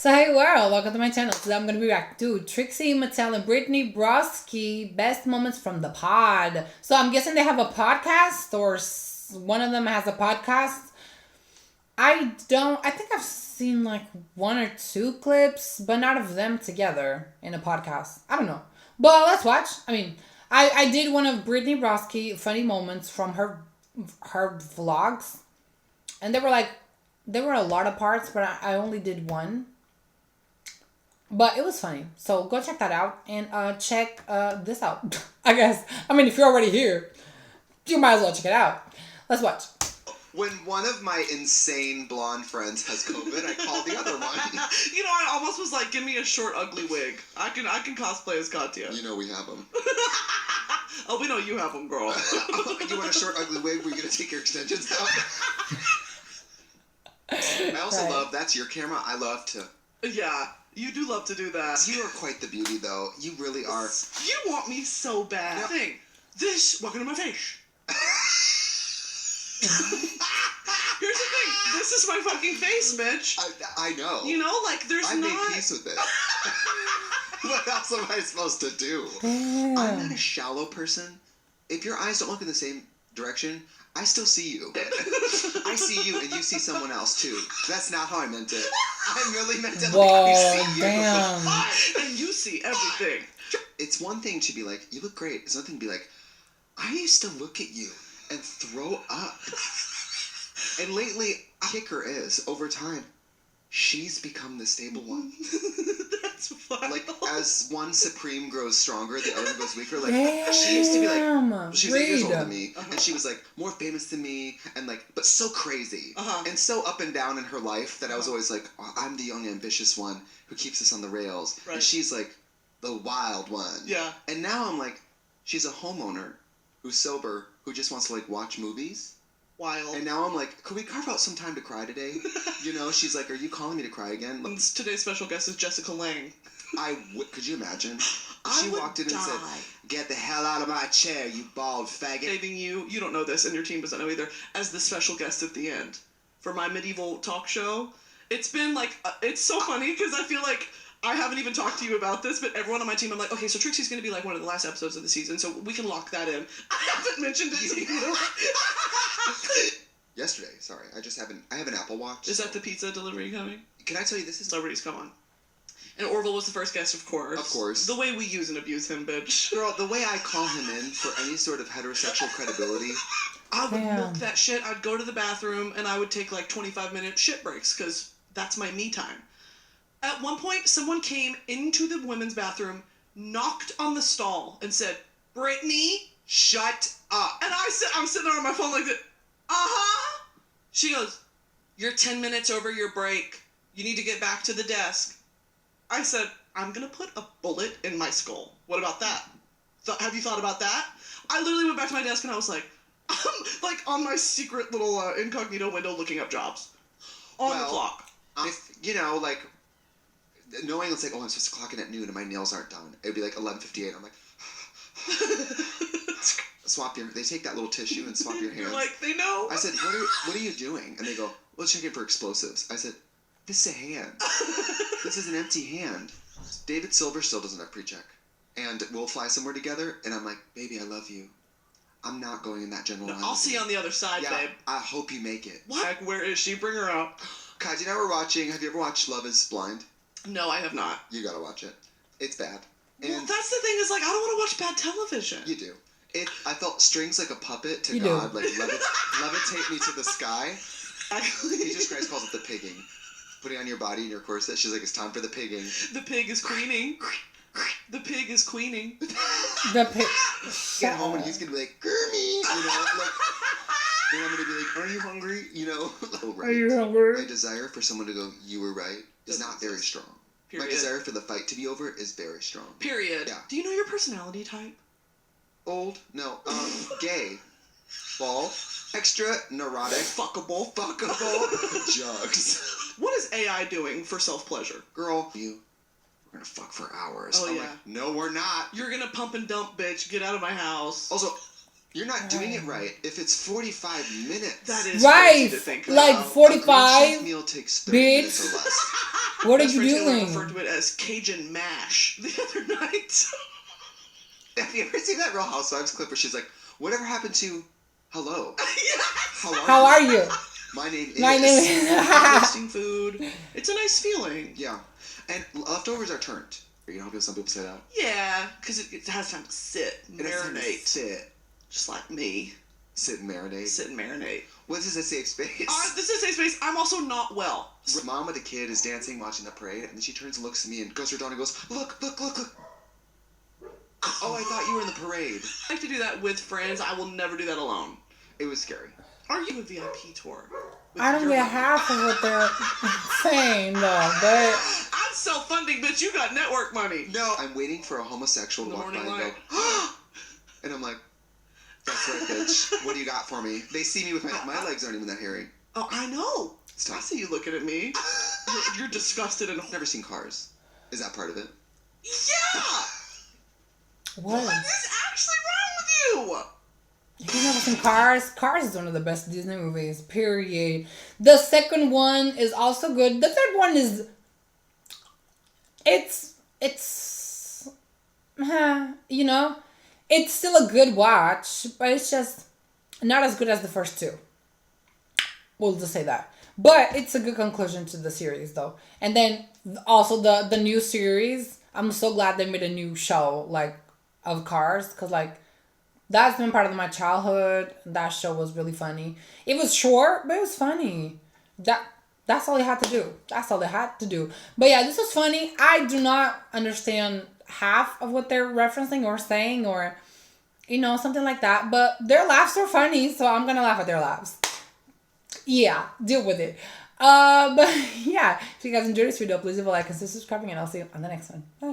So hey world, welcome to my channel. Today I'm going to be back to TRIXIE, Mattel, and Brittany Broski best moments from the pod. So I'm guessing they have a podcast, or one of them has a podcast. I think I've seen like one or two clips, but not of them together in a podcast. I don't know. But let's watch. I did one of Brittany Broski funny moments from her vlogs. And there were a lot of parts, but I only did one. But it was funny. So go check that out and check this out. I guess. If you're already here, you might as well check it out. Let's watch. When one of my insane blonde friends has COVID, I call the other one. I almost was like, give me a short, ugly wig. I can cosplay as KATYA. You know we have them. Oh, we know you have them, girl. You want a short, ugly wig where you're going to take your extensions out? I also love, that's your camera. I love to... Yeah, you do love to do that. You are quite the beauty, though. You really are. You want me so bad. Yep. Welcome to my face. Here's the thing. This is my fucking face, bitch. I know. I made peace with it. What else am I supposed to do? Damn. I'm not a shallow person. If your eyes don't look in the same direction, I still see you. I see you and you see someone else too. That's not how I meant it. I really meant it like I see you. Damn. And you see everything. It's one thing to be like, you look great. It's another thing to be like, I used to look at you and throw up. And lately, kicker is, over time, she's become the stable one. That's fine. Like, as one supreme grows stronger, the other goes weaker. Like, Damn. she used to be like, she was 8 years older than me, Uh-huh. and she was like, more famous than me, and like, but so crazy. Uh-huh. And so up and down in her life that I was always like, oh, I'm the young, ambitious one who keeps us on the rails. Right. And she's like, the wild one. Yeah. And now I'm like, she's a homeowner who's sober, who just wants to like watch movies. Wild. And now I'm like, could we carve out some time to cry today? She's like, are you calling me to cry again? Today's special guest is Jessica Lange. Could you imagine? I would walked in and die. said, get the hell out of my chair, you bald faggot. Saving you don't know this, and your team doesn't know either, as the special guest at the end for my medieval talk show. It's been like, it's so funny because I feel like I haven't even talked to you about this, but everyone on my team, I'm like, okay, so TRIXIE's going to be like one of the last episodes of the season, so we can lock that in. I haven't mentioned it to you. Yesterday, sorry. I have an Apple Watch. Is that the pizza delivery coming? Can I tell you, this is... Celebrities, come on. And Orville was the first guest, of course. Of course. The way we use and abuse him, bitch. Girl, the way I call him in for any sort of heterosexual credibility... I would milk that shit. I'd go to the bathroom, and I would take like 25-minute shit breaks, because that's my me time. At one point, someone came into the women's bathroom, knocked on the stall, and said, Brittany, shut up. and I'm sitting there on my phone like this. Uh-huh. She goes, you're 10 minutes over your break. You need to get back to the desk. I said, I'm going to put a bullet in my skull. What about that? Have you thought about that? I literally went back to my desk and I was like, I'm like on my secret little incognito window looking up jobs. On the clock. If, knowing it's like, oh, I'm supposed to clock in at noon and my nails aren't done. It would be like 11:58. I'm like... They take that little tissue and swap your hands. You're like, they know. I said, what are you doing? And they go, well, checking for explosives. I said, this is a hand. This is an empty hand. David Silver still doesn't have pre-check. And we'll fly somewhere together, and I'm like, baby, I love you. I'm not going in that general line. I'll see you on the other side, babe. I hope you make it. What? Like, where is she? Bring her out. KATYA and I were watching, have you ever watched Love is Blind? No, I have not. You gotta watch it. It's bad. Well, that's the thing, is like, I don't want to watch bad television. You do. I felt strings like a puppet to You God, do. like levitate me to the sky. Jesus Christ calls it the pigging. Putting on your body in your corset. She's like, it's time for the pigging. The pig is queening. The pig is queening. The pig. Get home and he's gonna be like, Gurmy, and I'm gonna be like, are you hungry? Are you hungry? My desire for someone to go, you were right, is not very strong. Period. My desire for the fight to be over is very strong. Period. Yeah. Do you know your personality type? Old? No. Gay. Bald. Extra neurotic. Fuckable. Jugs. What is AI doing for self-pleasure? Girl, we're gonna fuck for hours. Oh, I'm yeah. like, no, we're not. You're gonna pump and dump, bitch. Get out of my house. Also, you're not doing it right if it's 45 minutes. That is Right. crazy to think Like about. 45. A meal takes 30 minutes or less. What are Best you friend Taylor doing? referred to it as Cajun mash the other night. Have you ever seen that Real Housewives clip where she's like, "Whatever happened to hello? Yes. How are you? My name is." My name is. Tasting food. It's a nice feeling. Yeah, and leftovers are turned. You know how some people say that. Yeah, because it has time to sit, It has time to marinate, sit, just like me. sit and marinate. Sit and marinate. Well, this is a safe space. This is a safe space. I'm also not well. Mom with the kid is dancing, watching the parade, and then she turns and looks at me and goes to her daughter and goes, "Look, look, look, look." Oh, I thought you were in the parade. I like to do that with friends. I will never do that alone. It was scary. Are you a VIP tour? with I don't your get money? half of what they're saying, though. But I'm self-funding, bitch. You got network money. No, I'm waiting for a homosexual to The walk by morning and light. go, and I'm like, "That's right, bitch. What do you got for me?" They see me with my legs aren't even that hairy. Oh, I know. It's I tough. see you looking at me. You're disgusted and I've never seen Cars. Is that part of it? yeah. what? What is actually wrong with You never seen Cars? Cars is one of the best Disney movies, period. The second one is also good. The third one is... It's you know, it's still a good watch, but it's just not as good as the first two. We'll just say that. But it's a good conclusion to the series, though. And then also the new series, I'm so glad they made a new show, like, of Cars, because, like, that's been part of my childhood. That show was really funny. It was short, but it was funny. That's all they had to do. That's all they had to do. But yeah, this was funny. I do not understand half of what they're referencing or saying or, you know, something like that. But their laughs are funny, so I'm going to laugh at their laughs. Yeah, deal with it. But yeah, if you guys enjoyed this video, please leave a like and subscribe, and I'll see you on the next one. Bye.